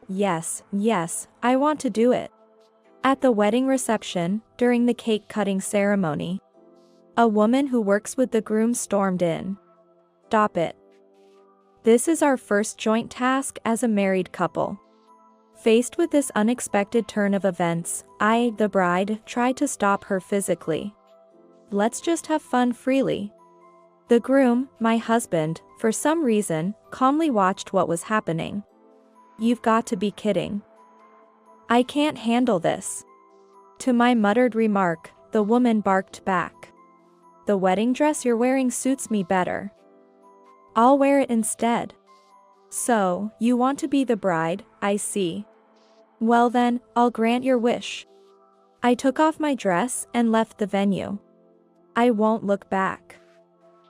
Yes, yes, I want to do it. At the wedding reception, during the cake cutting ceremony, a woman who works with the groom stormed in. Stop it. This is our first joint task as a married couple. Faced with this unexpected turn of events, I, the bride, tried to stop her physically. Let's just have fun freely. The groom, my husband, for some reason, calmly watched what was happening. You've got to be kidding. I can't handle this. To my muttered remark, the woman barked back. The wedding dress you're wearing suits me better. I'll wear it instead. So, you want to be the bride, I see. Well then, I'll grant your wish. I took off my dress and left the venue. I won't look back.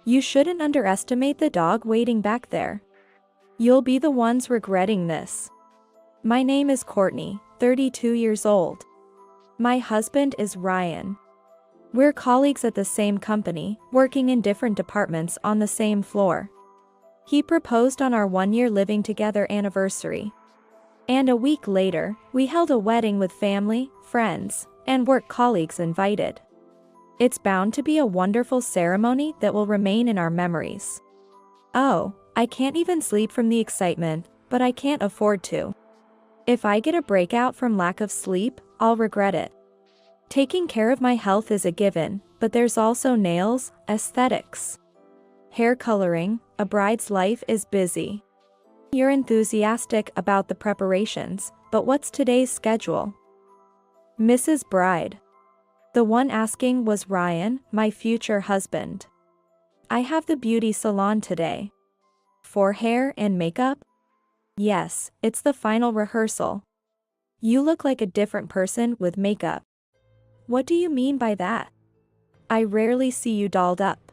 You shouldn't underestimate the dog waiting back there. You'll be the ones regretting this. My name is Courtney, 32 years old. My husband is Ryan. We're colleagues at the same company, working in different departments on the same floor. He proposed on our 1-year living together anniversary. And a week later, we held a wedding with family, friends, and work colleagues invited. It's bound to be a wonderful ceremony that will remain in our memories. Oh, I can't even sleep from the excitement, but I can't afford to. If I get a breakout from lack of sleep, I'll regret it. Taking care of my health is a given, but there's also nails, aesthetics, hair coloring. A bride's life is busy. You're enthusiastic about the preparations, but what's today's schedule? Mrs. Bride. The one asking was Ryan, my future husband. I have the beauty salon today. For hair and makeup? Yes, it's the final rehearsal. You look like a different person with makeup. What do you mean by that? I rarely see you dolled up.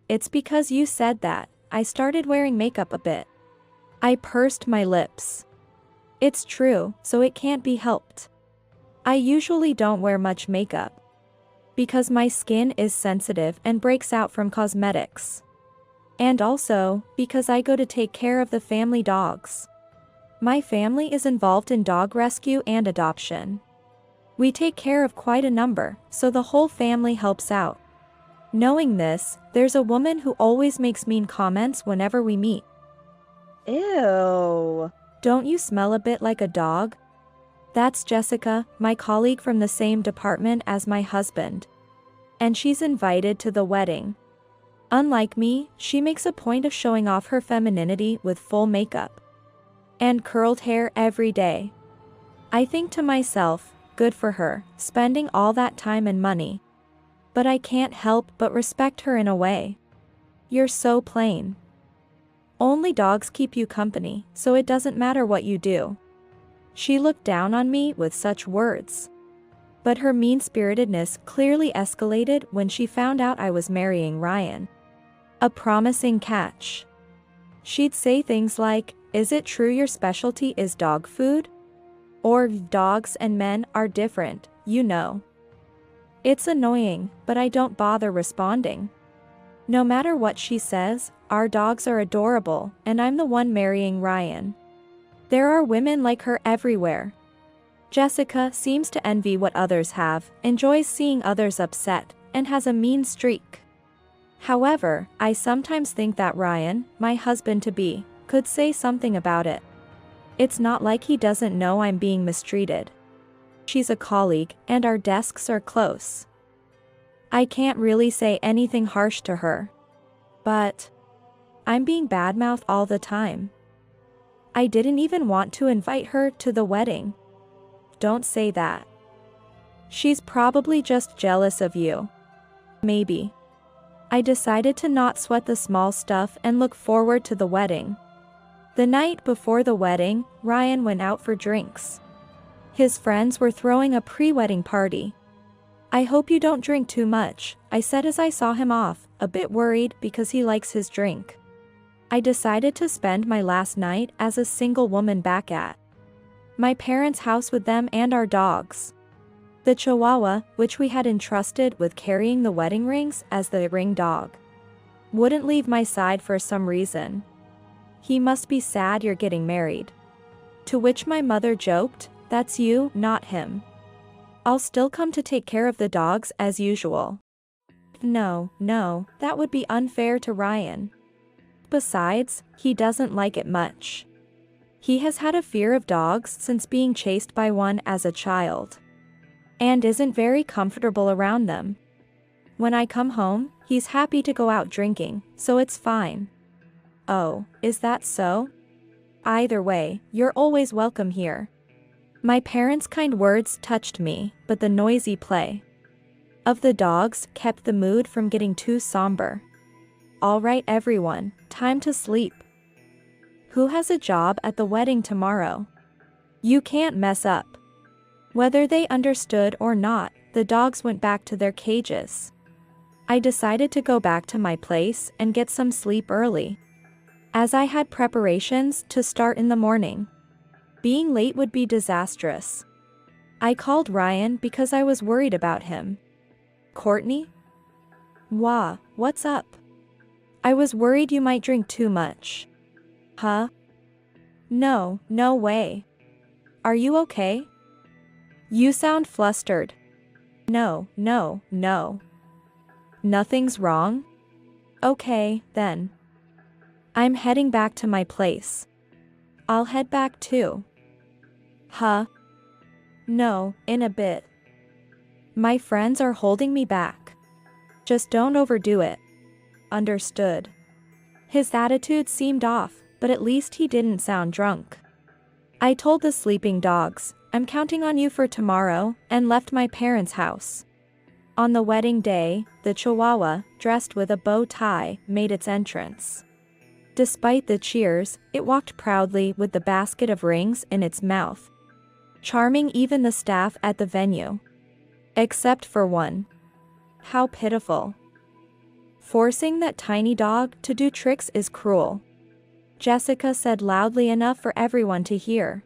It's because you said that. I started wearing makeup a bit. I pursed my lips. It's true, so it can't be helped. I usually don't wear much makeup, because my skin is sensitive and breaks out from cosmetics. And also, because I go to take care of the family dogs. My family is involved in dog rescue and adoption. We take care of quite a number, so the whole family helps out. Knowing this, there's a woman who always makes mean comments whenever we meet. Ew. Don't you smell a bit like a dog? That's Jessica, my colleague from the same department as my husband. And she's invited to the wedding. Unlike me, she makes a point of showing off her femininity with full makeup and curled hair every day. I think to myself, good for her, spending all that time and money. But I can't help but respect her in a way. You're so plain. Only dogs keep you company, so it doesn't matter what you do. She looked down on me with such words. But her mean-spiritedness clearly escalated when she found out I was marrying Ryan. A promising catch. She'd say things like, "Is it true your specialty is dog food?" Or, "Dogs and men are different, you know." It's annoying, but I don't bother responding. No matter what she says, our dogs are adorable, and I'm the one marrying Ryan. There are women like her everywhere. Jessica seems to envy what others have, enjoys seeing others upset, and has a mean streak. However, I sometimes think that Ryan, my husband-to-be, could say something about it. It's not like he doesn't know I'm being mistreated. She's a colleague, and our desks are close. I can't really say anything harsh to her. But I'm being badmouthed all the time. I didn't even want to invite her to the wedding. Don't say that. She's probably just jealous of you. Maybe. I decided to not sweat the small stuff and look forward to the wedding. The night before the wedding, Ryan went out for drinks. His friends were throwing a pre-wedding party. I hope you don't drink too much, I said as I saw him off, a bit worried because he likes his drink. I decided to spend my last night as a single woman back at my parents' house with them and our dogs. The Chihuahua, which we had entrusted with carrying the wedding rings as the ring dog, wouldn't leave my side for some reason. He must be sad you're getting married. To which my mother joked, "That's you, not him. I'll still come to take care of the dogs as usual." No, that would be unfair to Ryan. Besides, he doesn't like it much. He has had a fear of dogs since being chased by one as a child, and isn't very comfortable around them. When I come home, he's happy to go out drinking, so it's fine. Oh, is that so? Either way, you're always welcome here. My parents' kind words touched me, but the noisy play of the dogs kept the mood from getting too somber. All right everyone, time to sleep. Who has a job at the wedding tomorrow? You can't mess up. Whether they understood or not, the dogs went back to their cages. I decided to go back to my place and get some sleep early, as I had preparations to start in the morning. Being late would be disastrous. I called Ryan because I was worried about him. "Courtney? Wah, what's up? I was worried you might drink too much." "Huh? No way. Are you okay? You sound flustered." No. Nothing's wrong? Okay, then. I'm heading back to my place. I'll head back too." "Huh? No, in a bit. My friends are holding me back. Just don't overdo it." "Understood." His attitude seemed off, but at least he didn't sound drunk. I told the sleeping dogs, "I'm counting on you for tomorrow," and left my parents' house. On the wedding day, the Chihuahua, dressed with a bow tie, made its entrance. Despite the cheers, it walked proudly with the basket of rings in its mouth, charming even the staff at the venue. Except for one. How pitiful. Forcing that tiny dog to do tricks is cruel, Jessica said loudly enough for everyone to hear.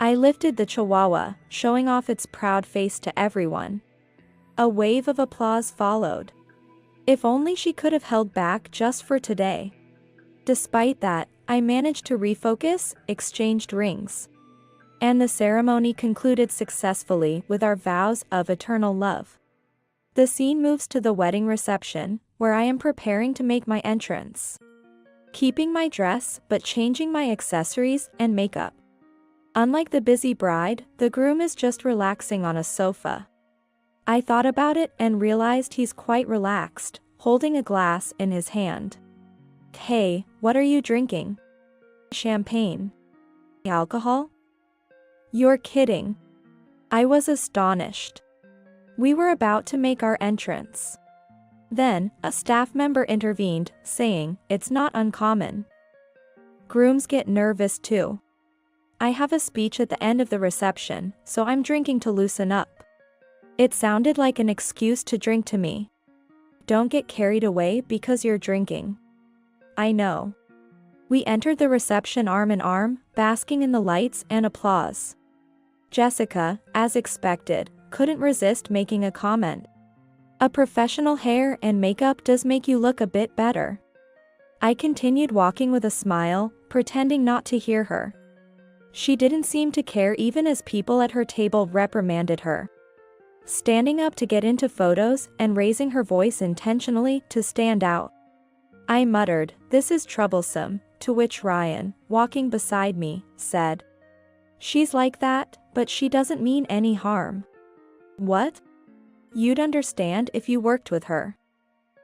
I lifted the Chihuahua, showing off its proud face to everyone. A wave of applause followed. If only she could have held back just for today. Despite that, I managed to refocus, exchanged rings, and the ceremony concluded successfully with our vows of eternal love. The scene moves to the wedding reception, where I am preparing to make my entrance. Keeping my dress but changing my accessories and makeup. Unlike the busy bride, the groom is just relaxing on a sofa. I thought about it and realized he's quite relaxed, holding a glass in his hand. "Hey, what are you drinking?" "Champagne." "Alcohol?" "You're kidding." I was astonished. We were about to make our entrance. Then, a staff member intervened, saying, "It's not uncommon. Grooms get nervous too. I have a speech at the end of the reception, so I'm drinking to loosen up." It sounded like an excuse to drink to me. Don't get carried away because you're drinking. I know. We entered the reception arm in arm, basking in the lights and applause. Jessica, as expected, couldn't resist making a comment. "A professional hair and makeup does make you look a bit better." I continued walking with a smile, pretending not to hear her. She didn't seem to care even as people at her table reprimanded her. Standing up to get into photos and raising her voice intentionally to stand out. I muttered, "This is troublesome," to which Ryan, walking beside me, said, "She's like that, but she doesn't mean any harm." What? You'd understand if you worked with her.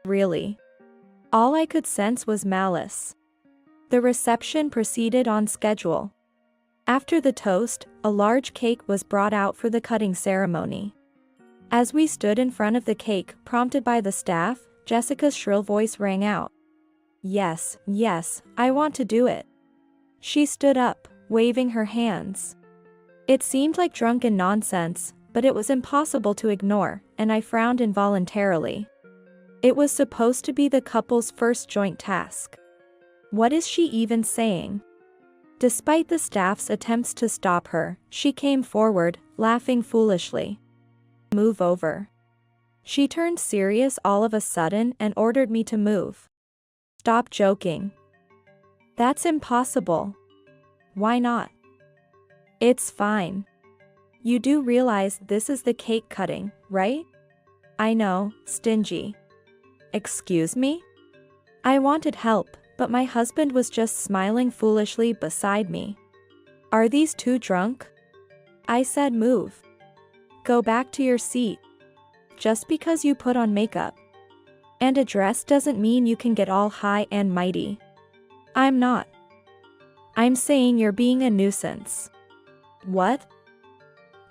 Really? All I could sense was malice. The reception proceeded on schedule. After the toast, a large cake was brought out for the cutting ceremony. As we stood in front of the cake, prompted by the staff, Jessica's shrill voice rang out. Yes, I want to do it." She stood up, waving her hands. It seemed like drunken nonsense, but it was impossible to ignore, and I frowned involuntarily. It was supposed to be the couple's first joint task. What is she even saying? Despite the staff's attempts to stop her, she came forward, laughing foolishly. "Move over." She turned serious all of a sudden and ordered me to move. "Stop joking. That's impossible." "Why not?" It's fine. You do realize this is the cake cutting, right? I know, stingy. Excuse me? I wanted help, but my husband was just smiling foolishly beside me. Are these two drunk? I said move. Go back to your seat. Just because you put on makeup and a dress doesn't mean you can get all high and mighty. I'm not. I'm saying you're being a nuisance. What?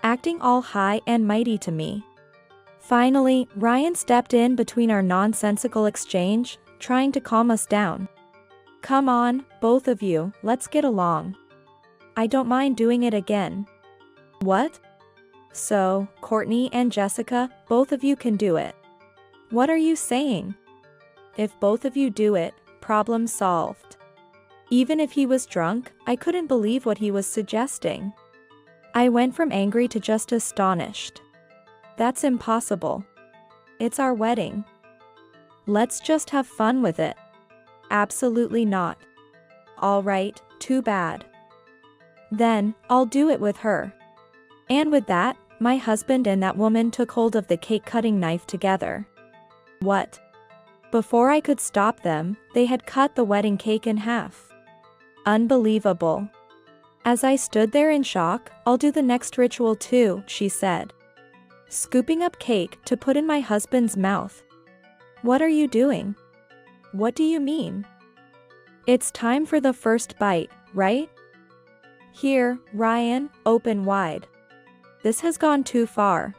Acting all high and mighty to me. Finally, Ryan stepped in between our nonsensical exchange, trying to calm us down. Come on, both of you, let's get along. I don't mind doing it again. What? So, Courtney and Jessica, both of you can do it. What are you saying? If both of you do it, problem solved. Even if he was drunk, I couldn't believe what he was suggesting. I went from angry to just astonished. That's impossible. It's our wedding. Let's just have fun with it. Absolutely not. All right, too bad. Then, I'll do it with her. And with that, my husband and that woman took hold of the cake-cutting knife together. What? Before I could stop them, they had cut the wedding cake in half. Unbelievable. As I stood there in shock, I'll do the next ritual too, she said, scooping up cake to put in my husband's mouth. What are you doing? What do you mean? It's time for the first bite, right? Here, Ryan, open wide. This has gone too far.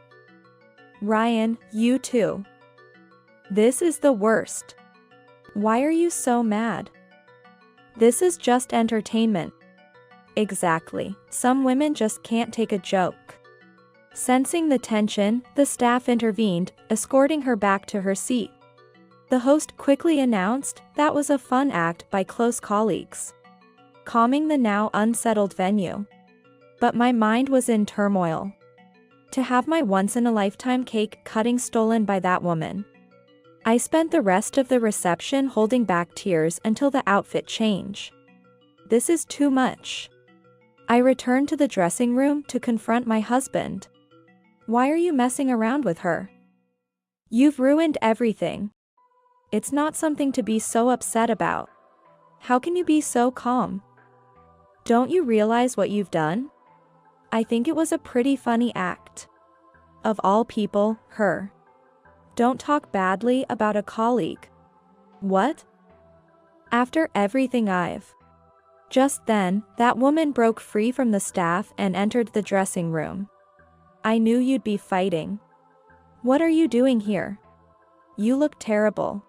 Ryan, you too. This is the worst. Why are you so mad? This is just entertainment. Exactly, some women just can't take a joke. Sensing the tension, the staff intervened, escorting her back to her seat. The host quickly announced that was a fun act by close colleagues, calming the now unsettled venue. But my mind was in turmoil. To have my once-in-a-lifetime cake cutting stolen by that woman. I spent the rest of the reception holding back tears until the outfit change. This is too much. I returned to the dressing room to confront my husband. Why are you messing around with her? You've ruined everything. It's not something to be so upset about. How can you be so calm? Don't you realize what you've done? I think it was a pretty funny act. Of all people, her. Don't talk badly about a colleague. What? After everything I've. Just then, that woman broke free from the staff and entered the dressing room. I knew you'd be fighting. What are you doing here? You look terrible.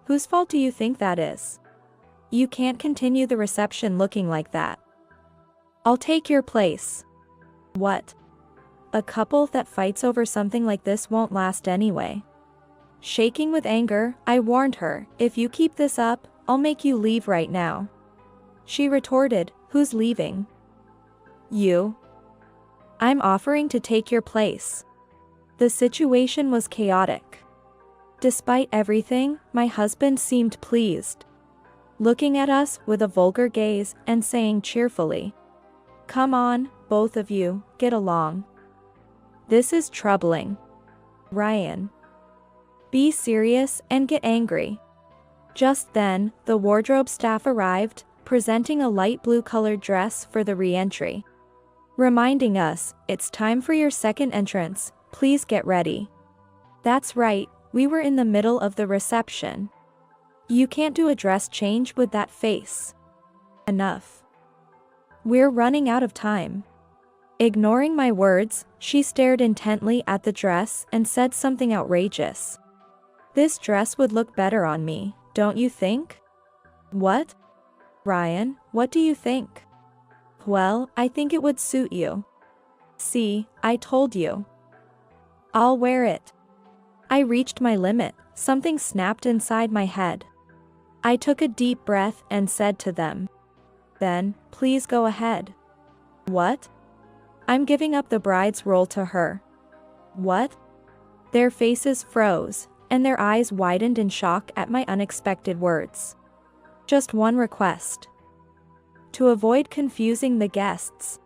Whose fault do you think that is? You can't continue the reception looking like that. I'll take your place. What? A couple that fights over something like this won't last anyway. Shaking with anger, I warned her, if you keep this up, I'll make you leave right now. She retorted, who's leaving? You. I'm offering to take your place. The situation was chaotic. Despite everything, my husband seemed pleased, looking at us with a vulgar gaze and saying cheerfully, come on, both of you, get along. This is troubling. Ryan. Be serious and get angry. Just then, the wardrobe staff arrived, presenting a light blue-colored dress for the re-entry, reminding us, it's time for your second entrance, please get ready. That's right, we were in the middle of the reception. You can't do a dress change with that face. Enough. We're running out of time. Ignoring my words, she stared intently at the dress and said something outrageous. This dress would look better on me, don't you think? What? Ryan, what do you think? Well, I think it would suit you. See, I told you. I'll wear it. I reached my limit, something snapped inside my head. I took a deep breath and said to them, then, please go ahead. What? I'm giving up the bride's role to her. What? Their faces froze, and their eyes widened in shock at my unexpected words. Just one request. To avoid confusing the guests.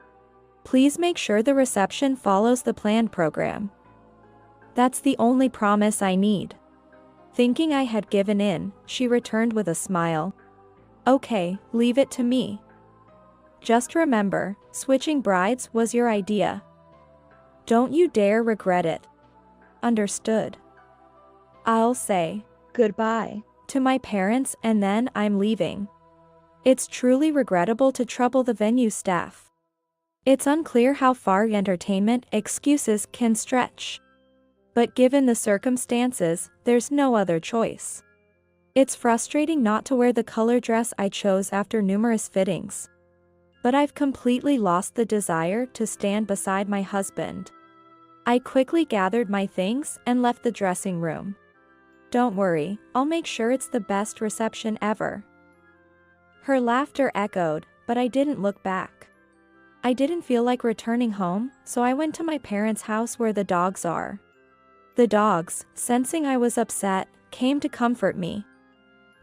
Please make sure the reception follows the planned program. That's the only promise I need. Thinking I had given in, she returned with a smile. Okay, leave it to me. Just remember, switching brides was your idea. Don't you dare regret it. Understood. I'll say goodbye to my parents and then I'm leaving. It's truly regrettable to trouble the venue staff. It's unclear how far entertainment excuses can stretch. But given the circumstances, there's no other choice. It's frustrating not to wear the color dress I chose after numerous fittings. But I've completely lost the desire to stand beside my husband. I quickly gathered my things and left the dressing room. Don't worry, I'll make sure it's the best reception ever. Her laughter echoed, but I didn't look back. I didn't feel like returning home, so I went to my parents' house where the dogs are. The dogs, sensing I was upset, came to comfort me.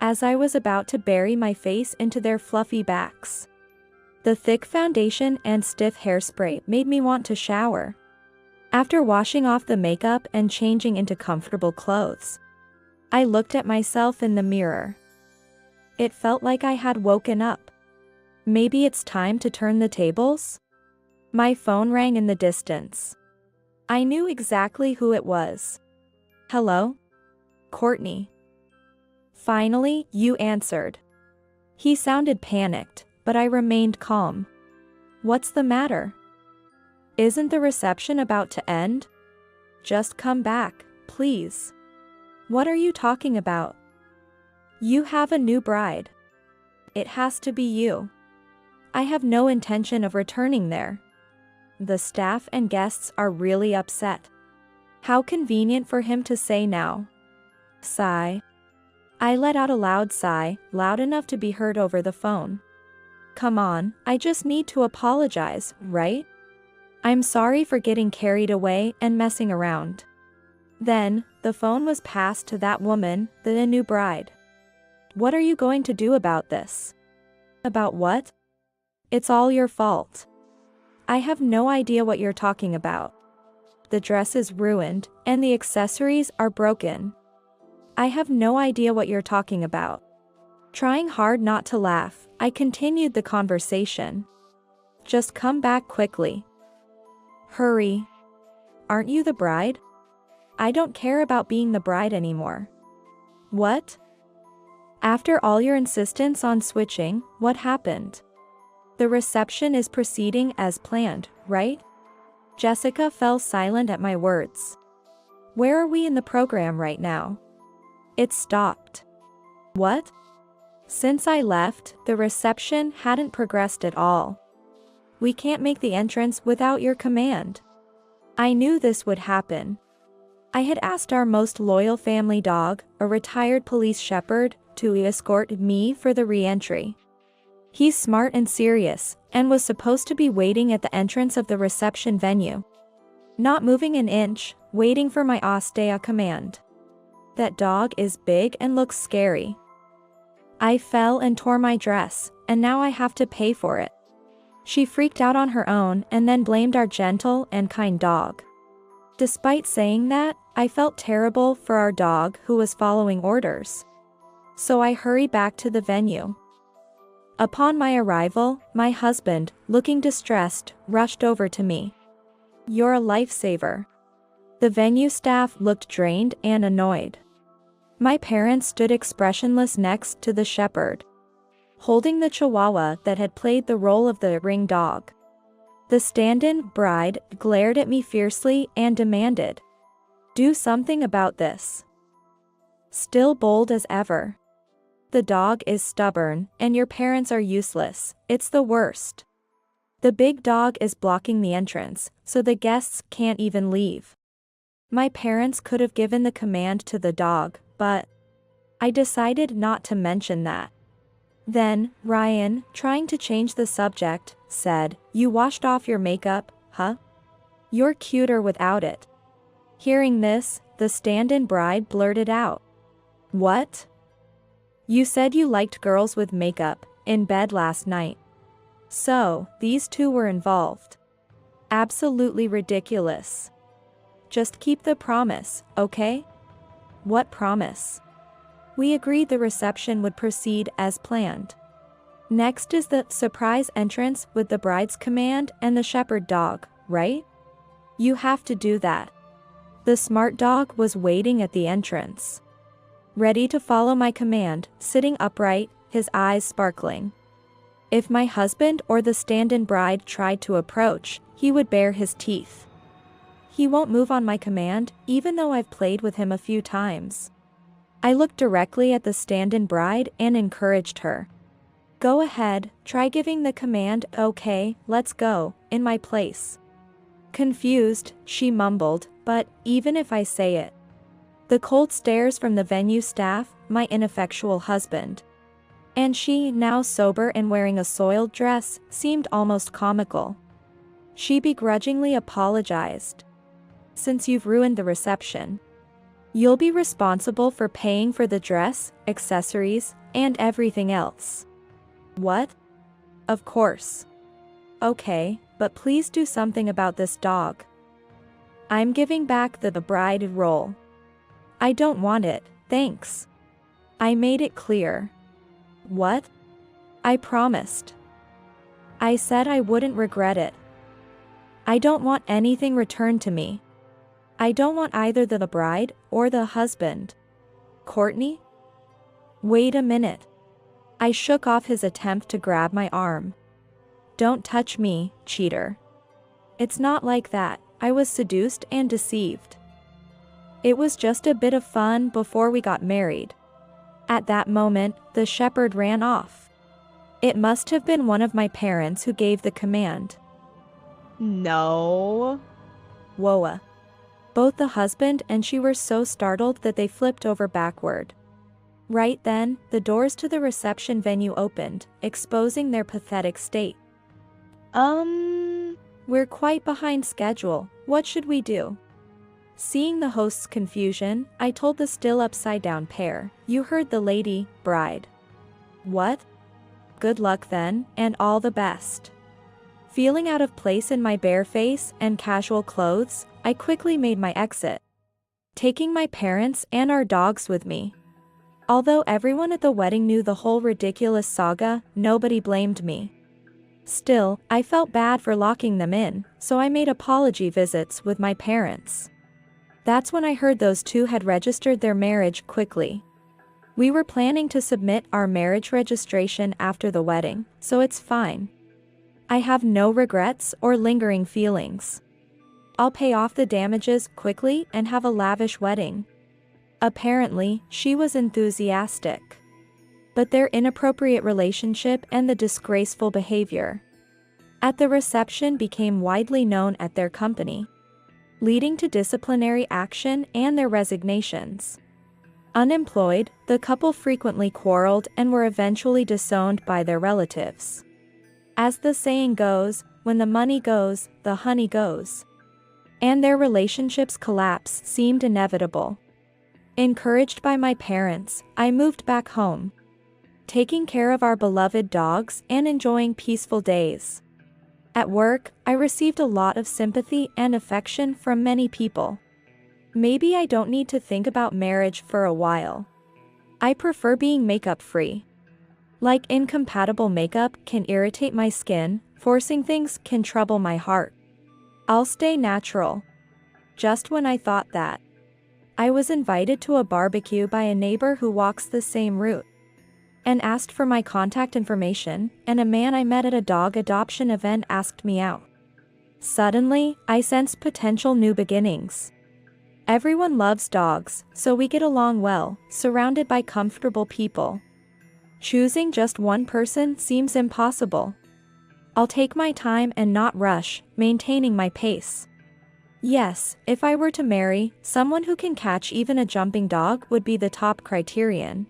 As I was about to bury my face into their fluffy backs. The thick foundation and stiff hairspray made me want to shower. After washing off the makeup and changing into comfortable clothes, I looked at myself in the mirror. It felt like I had woken up. Maybe it's time to turn the tables? My phone rang in the distance. I knew exactly who it was. Hello? Courtney. Finally, you answered. He sounded panicked, but I remained calm. What's the matter? Isn't the reception about to end? Just come back, please. What are you talking about? You have a new bride. It has to be you. I have no intention of returning there. The staff and guests are really upset. How convenient for him to say now. Sigh. I let out a loud sigh, loud enough to be heard over the phone. Come on, I just need to apologize, right? I'm sorry for getting carried away and messing around. Then, the phone was passed to that woman, the new bride. What are you going to do about this? About what? It's all your fault. I have no idea what you're talking about. The dress is ruined, and the accessories are broken. I have no idea what you're talking about. Trying hard not to laugh, I continued the conversation. Just come back quickly. Hurry. Aren't you the bride? I don't care about being the bride anymore. What? After all your insistence on switching, what happened? The reception is proceeding as planned, right? Jessica fell silent at my words. Where are we in the program right now? It stopped. What? Since I left, the reception hadn't progressed at all. We can't make the entrance without your command. I knew this would happen. I had asked our most loyal family dog, a retired police shepherd, to escort me for the re-entry. He's smart and serious, and was supposed to be waiting at the entrance of the reception venue. Not moving an inch, waiting for my austere command. That dog is big and looks scary. I fell and tore my dress, and now I have to pay for it. She freaked out on her own and then blamed our gentle and kind dog. Despite saying that, I felt terrible for our dog who was following orders. So I hurried back to the venue. Upon my arrival, my husband, looking distressed, rushed over to me. You're a lifesaver. The venue staff looked drained and annoyed. My parents stood expressionless next to the shepherd, holding the chihuahua that had played the role of the ring dog. The stand-in bride glared at me fiercely and demanded, "Do something about this." Still bold as ever. The dog is stubborn, and your parents are useless, it's the worst. The big dog is blocking the entrance, so the guests can't even leave. My parents could have given the command to the dog, but I decided not to mention that. Then, Ryan, trying to change the subject, said, "You washed off your makeup, huh? You're cuter without it." Hearing this, the stand-in bride blurted out, "What? You said you liked girls with makeup in bed last night." So, these two were involved. Absolutely ridiculous. Just keep the promise, okay? What promise? We agreed the reception would proceed as planned. Next is the surprise entrance with the bride's command and the shepherd dog, right? You have to do that. The smart dog was waiting at the entrance, ready to follow my command, sitting upright, his eyes sparkling. If my husband or the stand-in bride tried to approach, he would bare his teeth. He won't move on my command, even though I've played with him a few times. I looked directly at the stand-in bride and encouraged her. Go ahead, try giving the command, okay, let's go, in my place. Confused, she mumbled, but even if I say it. The cold stares from the venue staff, my ineffectual husband. And she, now sober and wearing a soiled dress, seemed almost comical. She begrudgingly apologized. Since you've ruined the reception, you'll be responsible for paying for the dress, accessories, and everything else. What? Of course. Okay, but please do something about this dog. I'm giving back the bride role. I don't want it, thanks. I made it clear. What? I promised. I said I wouldn't regret it. I don't want anything returned to me. I don't want either the bride or the husband. Courtney? Wait a minute. I shook off his attempt to grab my arm. Don't touch me, cheater. It's not like that, I was seduced and deceived. It was just a bit of fun before we got married. At that moment, the shepherd ran off. It must have been one of my parents who gave the command. No. Whoa. Both the husband and she were so startled that they flipped over backward. Right then, the doors to the reception venue opened, exposing their pathetic state. We're quite behind schedule, what should we do? Seeing the host's confusion, I told the still upside-down pair, you heard the lady, bride. What? Good luck then, and all the best. Feeling out of place in my bare face and casual clothes, I quickly made my exit, taking my parents and our dogs with me. Although everyone at the wedding knew the whole ridiculous saga, nobody blamed me. Still, I felt bad for locking them in, so I made apology visits with my parents. That's when I heard those two had registered their marriage quickly. We were planning to submit our marriage registration after the wedding, so it's fine. I have no regrets or lingering feelings. I'll pay off the damages quickly and have a lavish wedding. Apparently, she was enthusiastic. But their inappropriate relationship and the disgraceful behavior at the reception became widely known at their company, leading to disciplinary action and their resignations. Unemployed, the couple frequently quarreled and were eventually disowned by their relatives. As the saying goes, when the money goes, the honey goes. And their relationship's collapse seemed inevitable. Encouraged by my parents, I moved back home, taking care of our beloved dogs and enjoying peaceful days. At work, I received a lot of sympathy and affection from many people. Maybe I don't need to think about marriage for a while. I prefer being makeup-free. Like incompatible makeup can irritate my skin, forcing things can trouble my heart. I'll stay natural. Just when I thought that, I was invited to a barbecue by a neighbor who walks the same route, and asked for my contact information, and a man I met at a dog adoption event asked me out. Suddenly, I sensed potential new beginnings. Everyone loves dogs, so we get along well, surrounded by comfortable people. Choosing just one person seems impossible. I'll take my time and not rush, maintaining my pace. Yes, if I were to marry, someone who can catch even a jumping dog would be the top criterion.